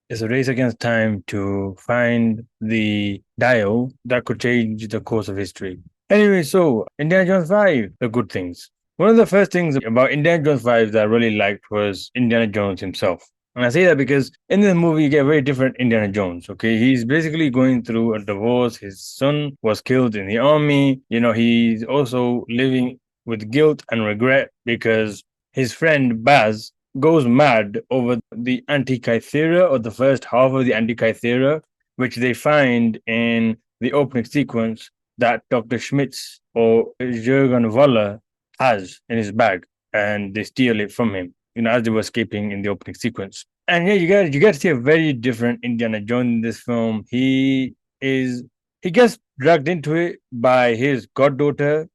It's a race against time to find the dial that could change the course of history. Anyway, so Indiana Jones 5, the good things. One of the first things about Indiana Jones 5 that I really liked was Indiana Jones himself. And I say that because in this movie, you get a very different Indiana Jones. Okay. He's basically going through a divorce. His son was killed in the army. He's also living with guilt and regret because his friend Baz goes mad over the Antikythera, or the first half of the Antikythera, which they find in the opening sequence that Dr. Schmitz or Jürgen Voller has in his bag, and they steal it from him, as they were escaping in the opening sequence. And yeah, you get to see a very different Indiana Jones in this film. He gets dragged into it by his goddaughter,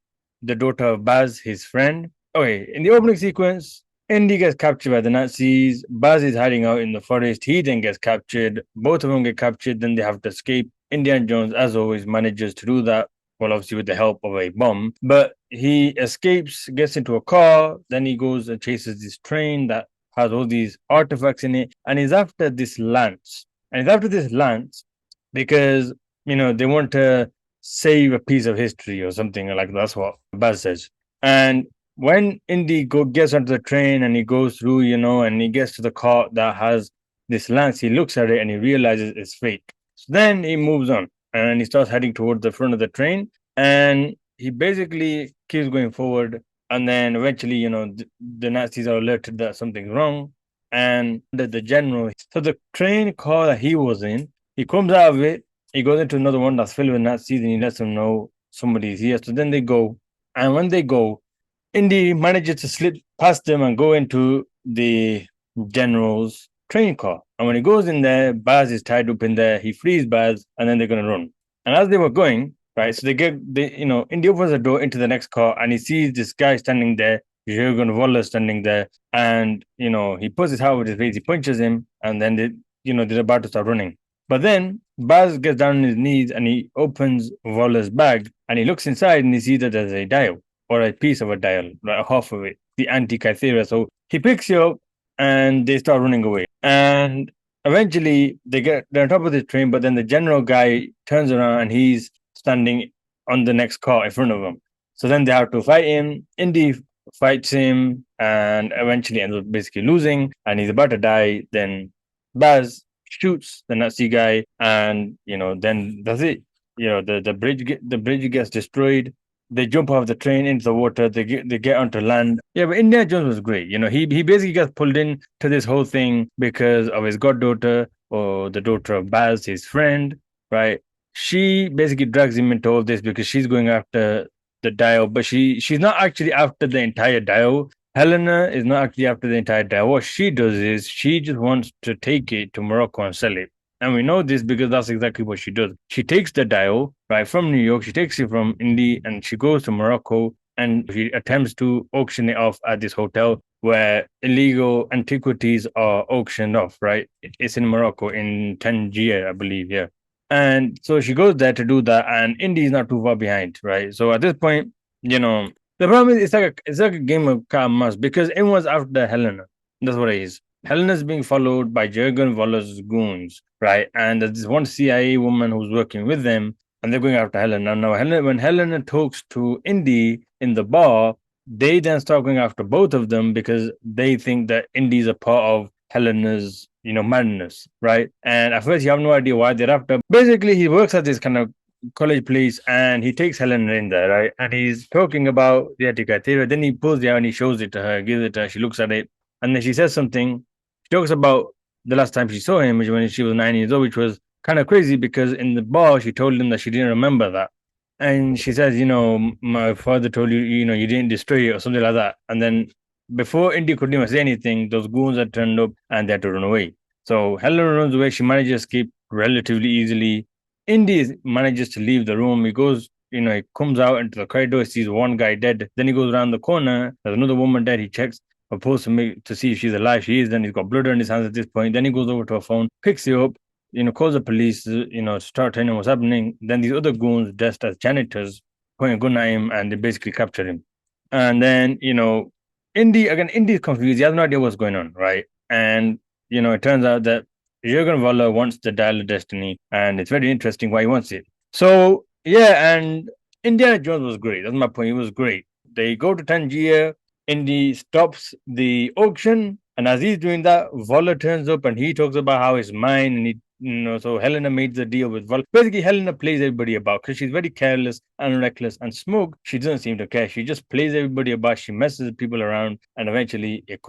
the daughter of Baz, his friend. Okay, in the opening sequence, Indy gets captured by the Nazis. Baz is hiding out in the forest. He then gets captured. Both of them get captured. Then they have to escape. Indiana Jones, as always, manages to do that. Well, obviously with the help of a bomb. But he escapes, gets into a car. Then he goes and chases this train that has all these artifacts in it. And he's after this lance. And he's after this lance because, they want to save a piece of history or something like that's what Baz says. And when Indy gets onto the train and he goes through, and he gets to the car that has this lance, he looks at it and he realizes it's fake. So then he moves on and he starts heading towards the front of the train, and he basically keeps going forward. And then eventually, the Nazis are alerted that something's wrong, and the general. So the train car that he was in, he comes out of it. He goes into another one that's filled with Nazis, and he lets them know somebody's here. So then they go, and when they go, Indy manages to slip past them and go into the general's train car. And when he goes in there, Baz is tied up in there. He frees Baz, and then they're going to run. And as they were going, right, so Indy opens the door into the next car, and he sees this guy standing there, Jürgen Voller standing there, and he puts his hand over his face, he punches him, and then they're about to start running. But then Baz gets down on his knees and he opens Voller's bag and he looks inside and he sees that there's a dial, or a piece of a dial, like half of it, the Antikythera. So he picks you up and they start running away. And eventually they're on top of the train, but then the general guy turns around and he's standing on the next car in front of him. So then they have to fight him. Indy fights him and eventually ends up basically losing, and he's about to die. Then Baz shoots the Nazi guy, and then that's it. The bridge gets destroyed. They jump off the train into the water. They get onto land. Yeah, but Indiana Jones was great. He basically gets pulled in to this whole thing because of his goddaughter, or the daughter of Baz, his friend, right? She basically drags him into all this because she's going after the dial, but she's not actually after the entire dial. Helena is not actually after the entire dial. What she does is she just wants to take it to Morocco and sell it. And we know this because that's exactly what she does. She takes the dial, right, from New York, she takes it from Indy, and she goes to Morocco and she attempts to auction it off at this hotel where illegal antiquities are auctioned off, right? It's in Morocco, in Tangier, I believe, yeah. And so she goes there to do that, and Indy is not too far behind, right? So at this point, the problem is it's like a game of cat and mouse because everyone's after Helena. That's what it is. Helena's being followed by Jürgen Voller's goons, right? And there's this one CIA woman who's working with them, and they're going after Helena. Now, when Helena talks to Indy in the bar, they then start going after both of them because they think that Indy's a part of Helena's, madness, right? And at first, you have no idea why they're after. Basically, he works at this kind of college place and he takes Helena in there, right? And he's talking about the Attica theory. Then he pulls it out and he shows it to her, gives it to her. She looks at it, and then she says something. She talks about the last time she saw him, which when she was 9 years old, which was kind of crazy because in the bar she told him that she didn't remember that. And she says, my father told you, you didn't destroy it or something like that. And then before Indy could even say anything, those goons had turned up and they had to run away. So Helena runs away. She manages to escape relatively easily. Indy manages to leave the room. He goes, he comes out into the corridor, sees one guy dead. Then he goes around the corner. There's another woman dead. He checks, supposed to see if she's alive. She is. Then he's got blood on his hands at this point. Then he goes over to her phone, picks her up, calls the police, start telling him what's happening. Then these other goons dressed as janitors point a gun at him and they basically capture him. And then, Indy's confused. He has no idea what's going on, right? And, it turns out that Jürgen Voller wants the Dial of Destiny, and it's very interesting why he wants it. So yeah, and Indiana Jones was great. That's my point. He was great. They go to Tangier. Indy stops the auction, and as he's doing that, Voller turns up and he talks about how it's mine, and so Helena made the deal with Voller. Basically, Helena plays everybody about because she's very careless and reckless and smug. She doesn't seem to care. She just plays everybody about. She messes people around, and eventually it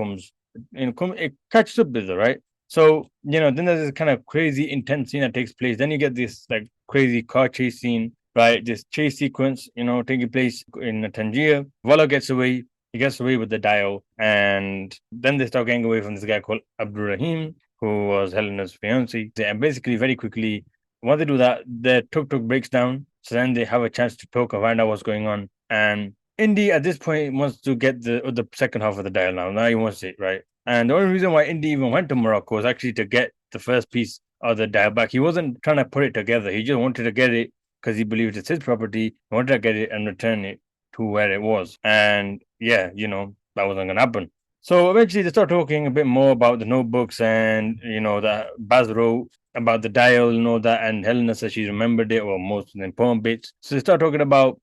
catches up with her, right? So, then there's this kind of crazy intense scene that takes place. Then you get this like crazy car chase scene, right? This chase sequence, taking place in Tangier. Voller gets away. He gets away with the dial. And then they start getting away from this guy called Abdul Rahim, who was Helena's fiance. And basically, very quickly, once they do that, the tuk-tuk breaks down. So then they have a chance to talk and find out what's going on. And Indy at this point wants to get the second half of the dial now. Now he wants it, right? And the only reason why Indy even went to Morocco was actually to get the first piece of the dial back. He wasn't trying to put it together. He just wanted to get it because he believed it's his property. He wanted to get it and return it to where it was. And yeah, that wasn't going to happen. So eventually they start talking a bit more about the notebooks and, that Baz wrote about the dial and all that. And Helena says she remembered it or most of the important bits. So they start talking about,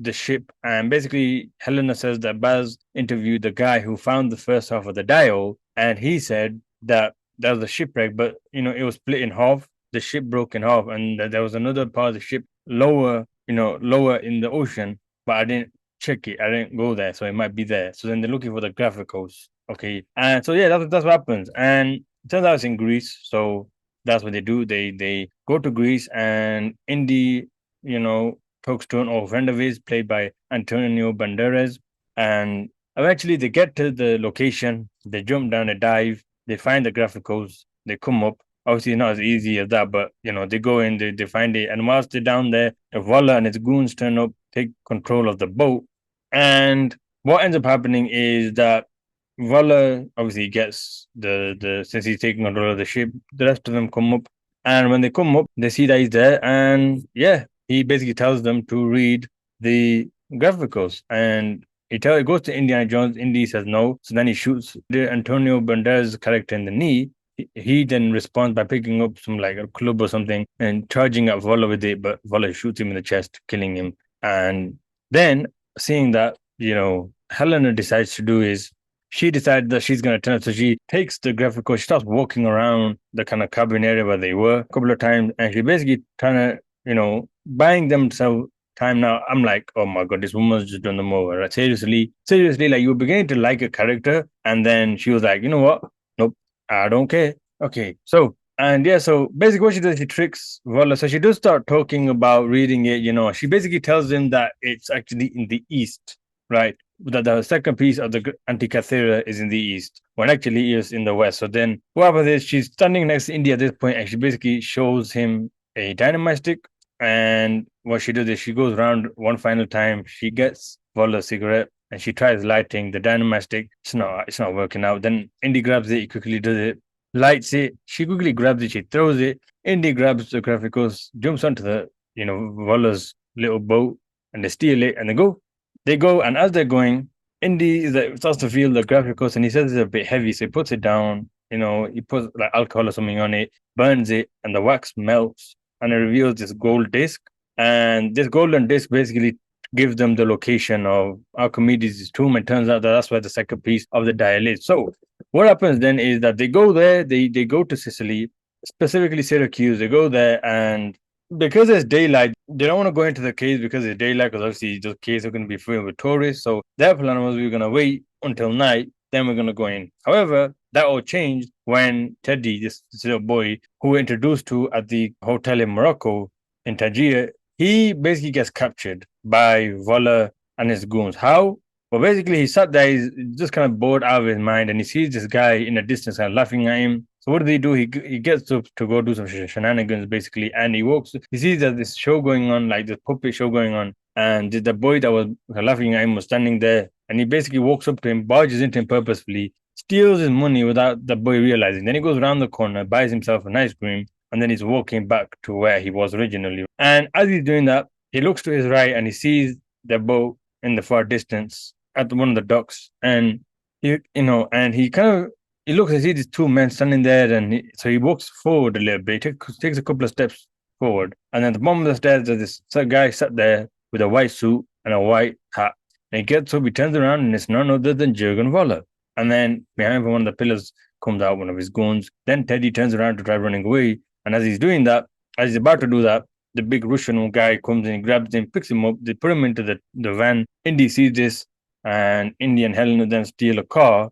the ship. And basically, Helena says that Baz interviewed the guy who found the first half of the dial. And he said that that was a shipwreck, but, it was split in half. The ship broke in half. And that there was another part of the ship lower in the ocean. But I didn't check it. I didn't go there. So it might be there. So then they're looking for the graphicals. Okay. And so, yeah, that's what happens. And it turns out it's in Greece. So that's what they do. They go to Greece and Indy, talks to an old friend of his, played by Antonio Banderas. And eventually they get to the location, they jump down a dive, they find the graphicals, they come up. Obviously, not as easy as that, but they go in, they find it. And whilst they're down there, Voila and his goons turn up, take control of the boat. And what ends up happening is that Voila obviously gets the since he's taking control of the ship, the rest of them come up. And when they come up, they see that he's there. And yeah, he basically tells them to read the graphicals. And he goes to Indiana Jones. Indy says no. So then he shoots the Antonio Banderas character in the knee. He then responds by picking up some like a club or something and charging at Voller with it, but Voller shoots him in the chest, killing him. And then seeing that, Helena decides to do is she decided that she's going to turn it. So she takes the graphical, she starts walking around the kind of cabin area where they were a couple of times, and she basically trying to, buying themselves time now. I'm like, oh my God, this woman's just done them over. Right? Seriously, like you were beginning to like a character, and then she was like, you know what? Nope, I don't care. Okay, so and yeah, so basically what she does, she tricks Vola. So she does start talking about reading it, she basically tells him that it's actually in the east, right? That the second piece of the Antikythera is in the east, when actually is in the west. So then what happens is she's standing next to Indy at this point, and she basically shows him a dynamite stick. And what she does is she goes around one final time. She gets Vola a cigarette and she tries lighting the dynamite stick. It's not working out. Then Indy grabs it, he quickly does it, lights it. She quickly grabs it, she throws it. Indy grabs the graphicals, jumps onto the Vola's little boat, and they steal it and they go. They go, and as they're going, Indy starts to feel the graphicals, and he says it's a bit heavy, so he puts it down. He puts like alcohol or something on it, burns it, and the wax melts, and it reveals this gold disc. And this golden disc basically gives them the location of Archimedes' tomb. And turns out that that's where the second piece of the dial is. So what happens then is that they go there, they go to Sicily, specifically Syracuse. They go there, and because it's daylight, they don't want to go into the caves because it's daylight, because obviously those caves are going to be filled with tourists. So their plan was, we were going to wait until night, then we're going to go in. However, that all changed when Teddy, this little boy who we're introduced to at the hotel in Morocco, in Tangier, he basically gets captured by Voller and his goons. How? Well, basically, he sat there, he's just kind of bored out of his mind, and he sees this guy in the distance kind of laughing at him. So what does he do? He gets to go do some shenanigans, basically, and he sees that this show going on, like this puppet show going on, and the boy that was laughing at him was standing there, and he basically walks up to him, barges into him purposefully, steals his money without the boy realizing. Then he goes around the corner, buys himself an ice cream, and then he's walking back to where he was originally. And as he's doing that, he looks to his right and he sees the boat in the far distance at one of the docks, and he kind of he looks and sees these two men standing there, and so he walks forward a little bit, takes a couple of steps forward, and then at the bottom of the stairs, there's this guy sat there with a white suit and a white hat. And he gets up, he turns around, and it's none other than Jürgen Voller. And then behind from one of the pillars comes out one of his goons. Then Teddy turns around to try running away, and as he's doing that, as he's about to do that, the big Russian guy comes in, grabs him, picks him up, they put him into the van. Indy sees this, and Indy and Helena then steal a car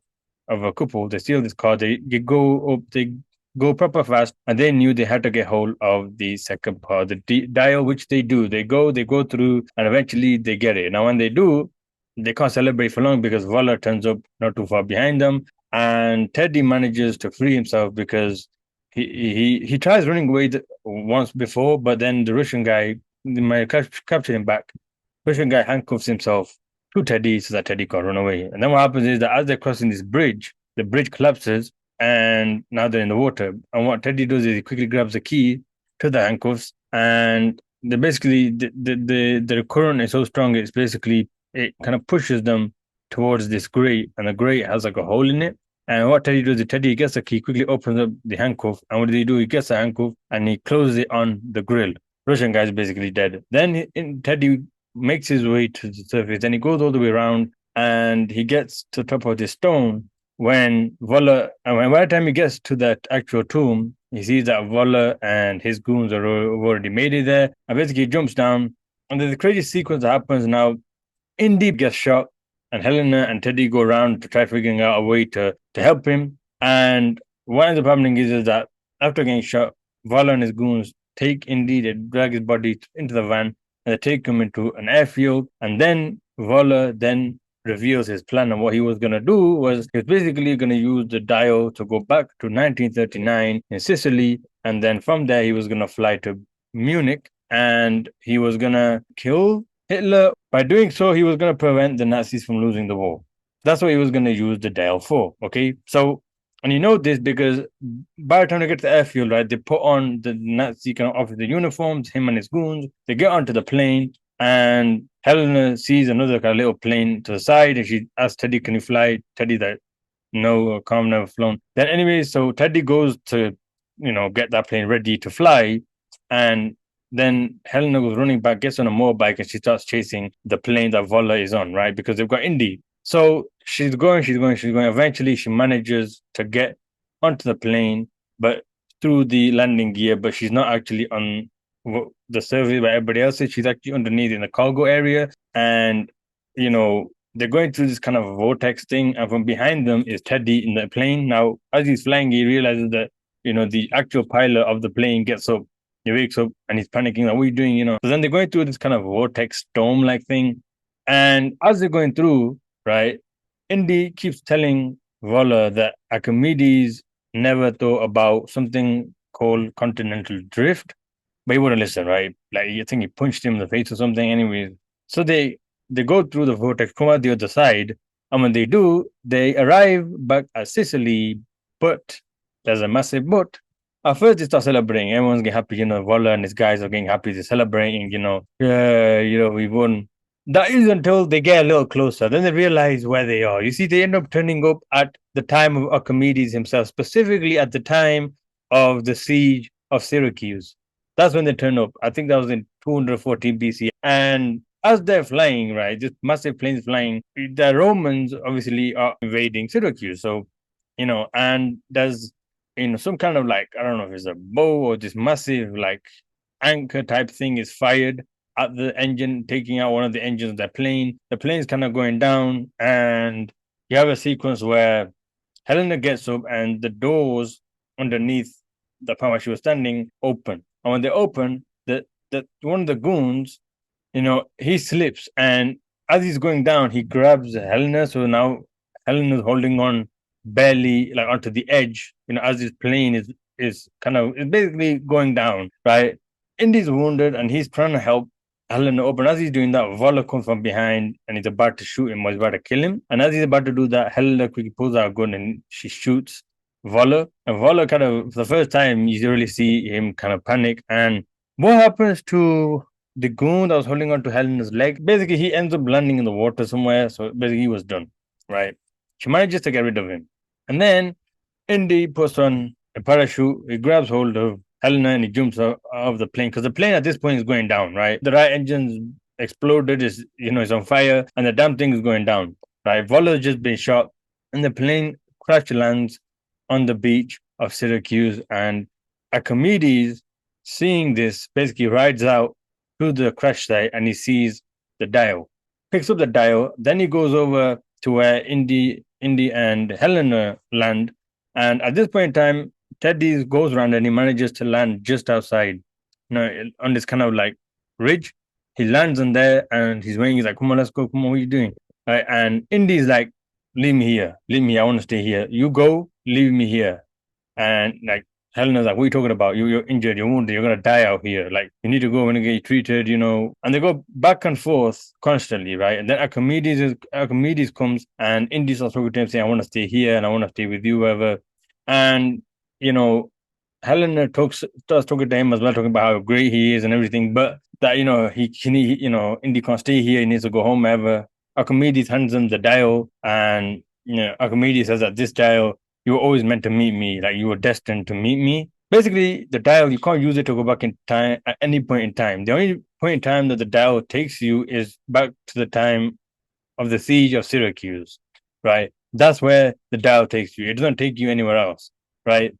of a couple. They steal this car. They go up. They go proper fast, and they knew they had to get hold of the second part, the dial, which they do. They go through, and eventually they get it. Now, when they do, they can't celebrate for long because Voller turns up not too far behind them, and Teddy manages to free himself because he tries running away once before, but then the Russian guy might capture him back. Russian guy handcuffs himself to Teddy so that Teddy can't run away. And then what happens is that as they're crossing this bridge, the bridge collapses and now they're in the water. And what Teddy does is he quickly grabs the key to the handcuffs, and the current is so strong it's basically it kind of pushes them towards this grate, and the grate has like a hole in it. And what Teddy does is Teddy gets the key, quickly opens up the handcuff, and what does he do? He gets the handcuff and he closes it on the grill. Russian guy's basically dead. Then Teddy makes his way to the surface, and he goes all the way around, and he gets to the top of the stone when Voller, and by the time he gets to that actual tomb, he sees that Voller and his goons are already made it there, and basically he jumps down, and there's a crazy sequence that happens now. Indy gets shot, and Helena and Teddy go around to try figuring out a way to help him. And what ends up happening is that after getting shot, Voller and his goons take Indy, they drag his body into the van, and they take him into an airfield. And then Voller then reveals his plan, and what he was going to do was he was basically going to use the dial to go back to 1939 in Sicily, and then from there he was going to fly to Munich, and he was going to kill Hitler. By doing so, he was going to prevent the Nazis from losing the war. That's what he was going to use the dial for. Okay, so and you know this because by the time they get to the airfield, right, they put on the Nazi kind of officer uniforms, him and his goons. They get onto the plane, and Helena sees another kind of little plane to the side, and she asks Teddy, "Can you fly?" Teddy, that no, calm, never flown. Then, anyway, so Teddy goes to get that plane ready to fly, and then Helena goes running back, gets on a motorbike, and she starts chasing the plane that Voller is on, right? Because they've got Indy. So she's going. Eventually, she manages to get onto the plane, but through the landing gear, but she's not actually on the surface where everybody else is. She's actually underneath in the cargo area. And, they're going through this kind of vortex thing. And from behind them is Teddy in the plane. Now, as he's flying, he realizes that, the actual pilot of the plane gets up. He wakes up and he's panicking, like, what are you doing? So then they're going through this kind of vortex storm like thing. And as they're going through, right, Indy keeps telling Voller that Archimedes never thought about something called continental drift, but he wouldn't listen, right? Like, you think he punched him in the face or something. Anyways, so they go through the vortex, come out the other side, and when they do, they arrive back at Sicily, but there's a massive but. At first, they start celebrating. Everyone's getting happy, Voller and his guys are getting happy. They're celebrating, yeah, we won. That is until they get a little closer. Then they realize where they are. You see, they end up turning up at the time of Archimedes himself, specifically at the time of the siege of Syracuse. That's when they turn up. I think that was in 214 BC. And as they're flying, right, just massive planes flying, the Romans obviously are invading Syracuse. So, and there's, some kind of like, I don't know if it's a bow or this massive like anchor type thing is fired at the engine, taking out one of the engines of the plane. The plane's kind of going down, and you have a sequence where Helena gets up and the doors underneath the part where she was standing open. And when they open, the one of the goons, he slips, and as he's going down, he grabs Helena. So now Helena's holding on barely like onto the edge, as his plane is basically going down, right? Indy's wounded and he's trying to help Helena open. As he's doing that, Voller comes from behind and he's about to shoot him or he's about to kill him. And as he's about to do that, Helena quickly pulls out a gun and she shoots Voller. And Voller kind of, for the first time, you really see him kind of panic. And what happens to the goon that was holding on to Helena's leg? Basically, he ends up landing in the water somewhere. So basically, he was done, right? She manages to get rid of him. And then Indy puts on a parachute. He grabs hold of Helena and he jumps out of the plane because the plane at this point is going down, right? The right engine's exploded, is on fire, and the damn thing is going down, right? Voller's just been shot, and the plane crash lands on the beach of Syracuse. And Archimedes, seeing this, basically rides out to the crash site and he sees the dial, picks up the dial, then he goes over to where Indy and Helena land. And at this point in time, Teddy goes around and he manages to land just outside, on this kind of like ridge. He lands on there and he's waiting. He's like, "Come on, let's go. Come on, what are you doing?" Right? And Indy's like, "Leave me here. Leave me. I want to stay here. You go. Leave me here." And like Helena's like, "What are you talking about? You're injured. You're wounded. You're gonna die out here. Like you need to go and get treated. And they go back and forth constantly, right? And then Archimedes comes and Indy starts talking to him, saying, "I want to stay here and I want to stay with you, whatever." And you know, Helena starts talking to him as well, talking about how great he is and everything, but that Indy can't stay here. He needs to go home, whatever. Archimedes hands him the dial, and Archimedes says that this dial, you were always meant to meet me, like you were destined to meet me. Basically, the dial, you can't use it to go back in time at any point in time. The only point in time that the dial takes you is back to the time of the siege of Syracuse, right? That's where the dial takes you. It doesn't take you anywhere else, right?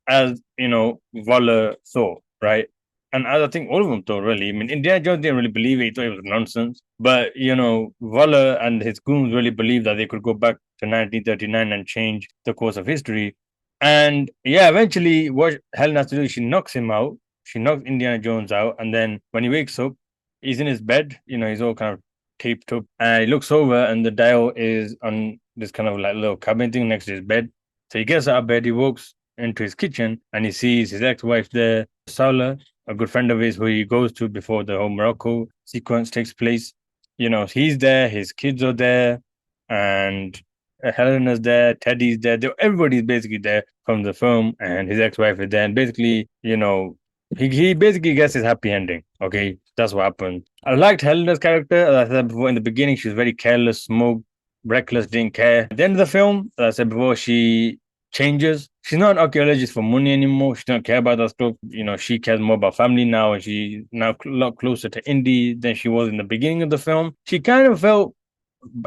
As Voller thought, right? And as I think all of them thought, really. I mean, Indiana Jones didn't really believe it; he thought it was nonsense. But Voller and his goons really believed that they could go back to 1939 and change the course of history. And yeah, eventually, what Helen has to do is she knocks him out. She knocks Indiana Jones out, and then when he wakes up, he's in his bed. He's all kind of taped up, and he looks over, and the dial is on this kind of like little cabin thing next to his bed. So he gets out of bed, he walks into his kitchen, and he sees his ex-wife there, Saula, a good friend of his who he goes to before the whole Morocco sequence takes place. He's there, his kids are there, and Helena's there, Teddy's there. Everybody's basically there from the film, and his ex-wife is there. And basically, he basically gets his happy ending. Okay, that's what happened. I liked Helena's character. As I said before, in the beginning, she was very careless, smoked, reckless, didn't care. At the end of the film, as I said before, she changes. She's not an archaeologist for money anymore. She don't care about that stuff. She cares more about family now, and she's now a lot closer to Indy than she was in the beginning of the film. She kind of felt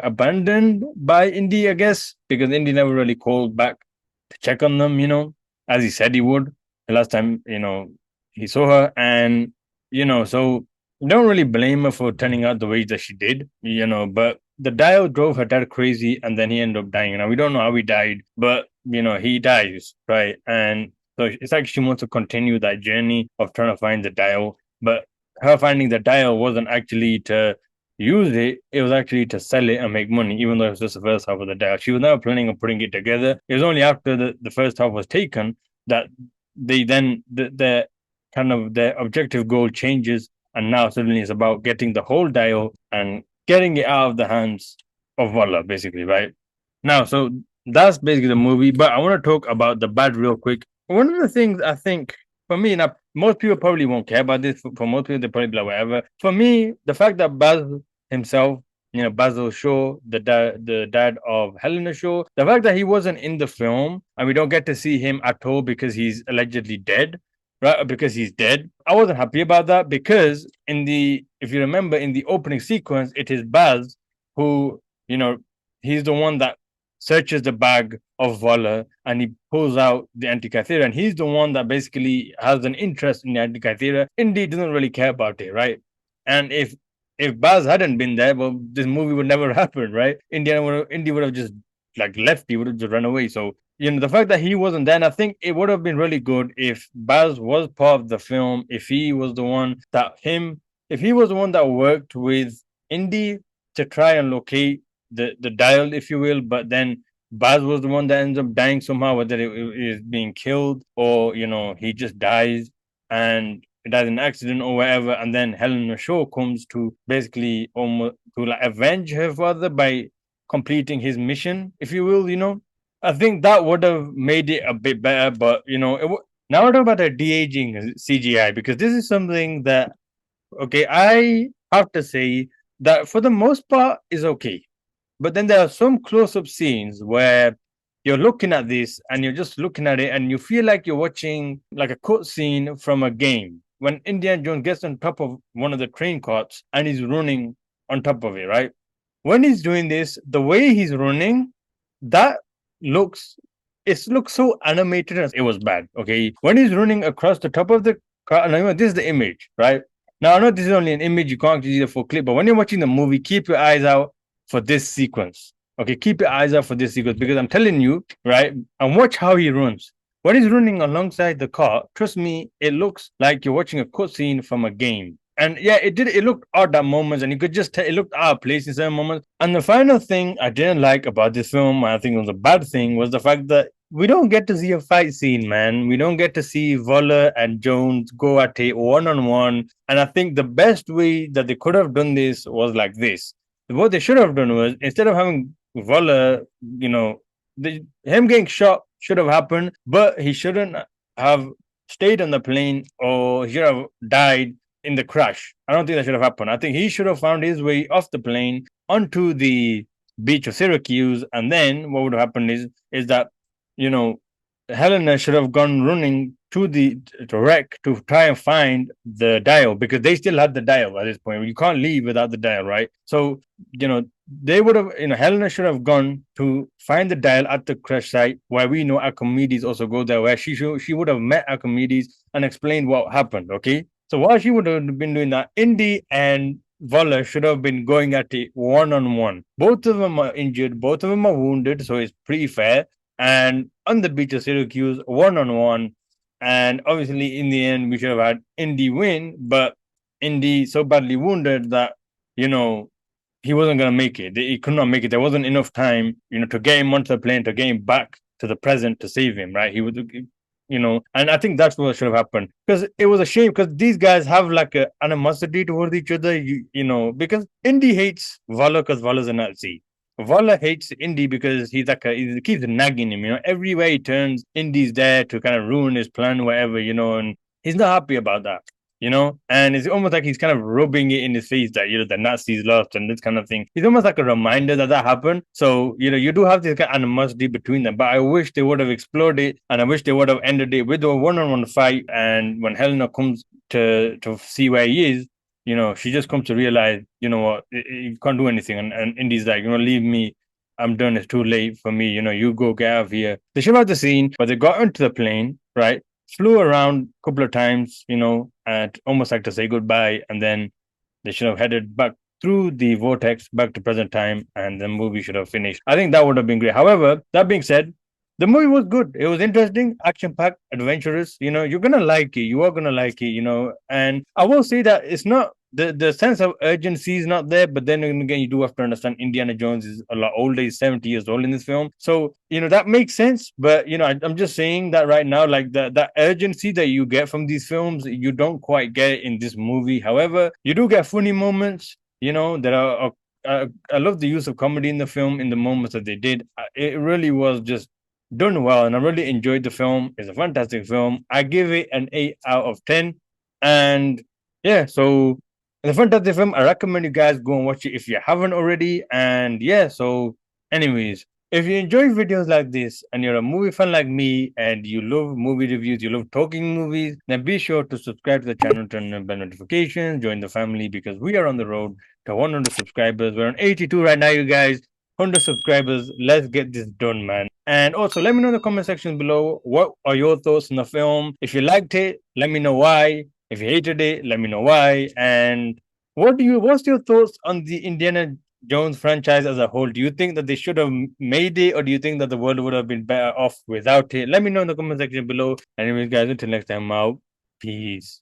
abandoned by Indy, I guess, because Indy never really called back to check on them, as he said he would the last time, he saw her. And, so don't really blame her for turning out the way that she did, but the dial drove her dad crazy and then he ended up dying. Now, we don't know how he died, but, he dies, right? And so it's like she wants to continue that journey of trying to find the dial, but her finding the dial wasn't actually to use it, it was actually to sell it and make money, even though it was just the first half of the dial. She was never planning on putting it together. It was only after the first half was taken that they then, the kind of their objective goal changes. And now suddenly it's about getting the whole dial and getting it out of the hands of Voller, basically, right? Now, so that's basically the movie, but I want to talk about the bad real quick. One of the things I think for me, now most people probably won't care about this. For most people, they probably be like, whatever. For me, the fact that Baz himself, Basil Shaw, the dad of Helena Shaw, the fact that he wasn't in the film and we don't get to see him at all because he's allegedly dead, right? Because he's dead. I wasn't happy about that because if you remember in the opening sequence, it is Baz who, he's the one that searches the bag of Voller and he pulls out the Antikythera, and he's the one that basically has an interest in the Antikythera. Indy doesn't really care about it, right? And if Baz hadn't been there, well, this movie would never happen, right? Indy would have just like left. He would have just run away. So the fact that he wasn't there, and I think it would have been really good if Baz was part of the film. If he was the one that worked with Indy to try and locate the dial, if you will, but then Baz was the one that ends up dying somehow, whether it is being killed or he just dies and it dies in an accident or whatever, and then Helena Shaw comes to basically almost to like avenge her father by completing his mission, if you will. I think that would have made it a bit better, but now we're talking about the de-aging CGI, because this is something that, okay, I have to say that for the most part is okay. But then there are some close-up scenes where you're looking at this and you're just looking at it and you feel like you're watching like a cutscene from a game. When Indiana Jones gets on top of one of the train carts and he's running on top of it, right? When he's doing this, the way he's running, that looks it looks so animated as it was bad. Okay. When he's running across the top of the car, and I know this is the image, right? Now I know this is only an image, you can't use it for clip, but when you're watching the movie, keep your eyes out for this sequence. Okay, keep your eyes out for this sequence because I'm telling you, right? And watch how he runs. When he's running alongside the car, trust me, it looks like you're watching a cutscene from a game. And yeah, it did. It looked odd at moments, and you could just tell it looked out of place in certain moments. And the final thing I didn't like about this film, I think it was a bad thing, was the fact that we don't get to see a fight scene, man. We don't get to see Voller and Jones go at it one on one. And I think the best way that they could have done this was like this. What they should have done was instead of having Voller, him getting shot should have happened, but he shouldn't have stayed on the plane or he should have died in the crash. I don't think that should have happened. I think he should have found his way off the plane onto the beach of Syracuse, and then what would have happened is that you know Helena should have gone running to the wreck to try and find the dial because they still had the dial at this point. You can't leave without the dial, right? So they would have Helena should have gone to find the dial at the crash site where we know Archimedes also go there, where she would have met Archimedes and explained what happened. Okay, so while she would have been doing that, Indy and Voller should have been going at it one on one. Both of them are injured, both of them are wounded, so it's pretty fair. And on the beach of Syracuse, one on one. And obviously, in the end, we should have had Indy win, but Indy so badly wounded that, you know, he wasn't going to make it. He could not make it. There wasn't enough time, to get him onto the plane, to get him back to the present to save him, right? He would, and I think that's what should have happened because it was a shame because these guys have like a animosity towards each other, because Indy hates Voller because Voller's a Nazi. Voller hates Indy because he's like he keeps nagging him, everywhere he turns, Indy's there to kind of ruin his plan, whatever, and he's not happy about that and it's almost like he's kind of rubbing it in his face that the Nazis lost and this kind of thing. It's almost like a reminder that happened. So you do have this kind of animosity between them, but I wish they would have explored it, and I wish they would have ended it with a one-on-one fight. And when Helena comes to see where he is, she just comes to realize, what, you can't do anything, and Indy's like, leave me. I'm done. It's too late for me. You go get out of here. They should have the scene, but they got into the plane, right? Flew around a couple of times, and almost like to say goodbye, and then they should have headed back through the vortex back to present time, and the movie should have finished. I think that would have been great. However, that being said, the movie was good. It was interesting, action-packed, adventurous. You're gonna like it. You are gonna like it. And I will say that it's not the sense of urgency is not there. But then again, you do have to understand Indiana Jones is a lot older. He's 70 years old in this film, so that makes sense. But I'm just saying that right now, like that urgency that you get from these films, you don't quite get it in this movie. However, you do get funny moments. There are. I love the use of comedy in the film in the moments that they did. It really was just done well, and I really enjoyed the film. It's a fantastic film. I give it an 8 out of 10. And yeah, so it's a fantastic film. I recommend you guys go and watch it if you haven't already. And yeah, so anyways, if you enjoy videos like this and you're a movie fan like me and you love movie reviews, you love talking movies, then be sure to subscribe to the channel, turn on bell notifications, join the family because we are on the road to 100 subscribers. We're on 82 right now, you guys. 100 subscribers. Let's get this done, man. And also, let me know in the comment section below what are your thoughts on the film. If you liked it, let me know why. If you hated it, let me know why. And what's your thoughts on the Indiana Jones franchise as a whole? Do you think that they should have made it, or do you think that the world would have been better off without it? Let me know in the comment section below. Anyways, guys, until next time, I'm out. Peace.